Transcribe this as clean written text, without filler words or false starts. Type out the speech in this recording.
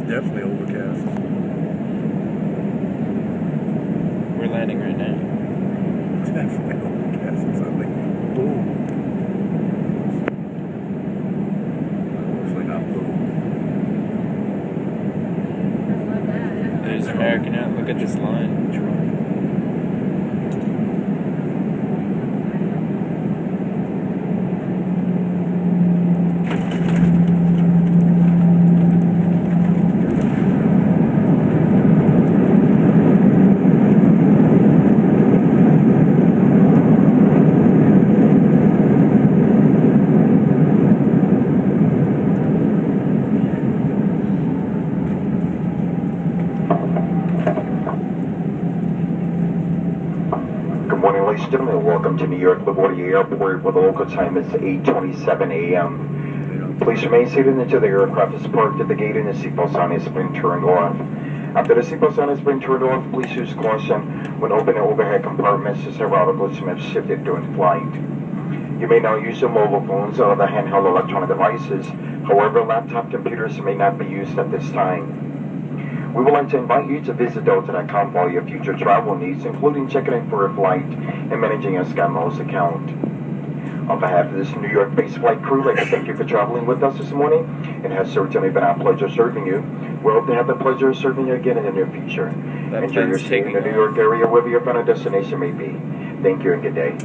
Definitely overcast. We're landing right now. Definitely overcast. It's like boom. Hopefully not boom. There's American out. Look at this line. Good morning, ladies and gentlemen. Welcome to New York Laguardia Airport, where the local time is 8:27 a.m. Please remain seated until the aircraft is parked at the gate and the seatbelt sign has been turned off. After the seatbelt sign has been turned off, please use caution when opening overhead compartments as aeronautical may have shifted during flight. You may now use your mobile phones or other handheld electronic devices. However, laptop computers may not be used at this time. We would like to invite you to visit Delta.com for all your future travel needs, including checking in for a flight and managing a SkyMiles account. On behalf of this New York-based flight crew, I'd like to thank you for traveling with us this morning. It has certainly been our pleasure serving you. We hope to have the pleasure of serving you again in the near future. Enjoy your stay in the New York area, wherever your final destination may be. Thank you and good day.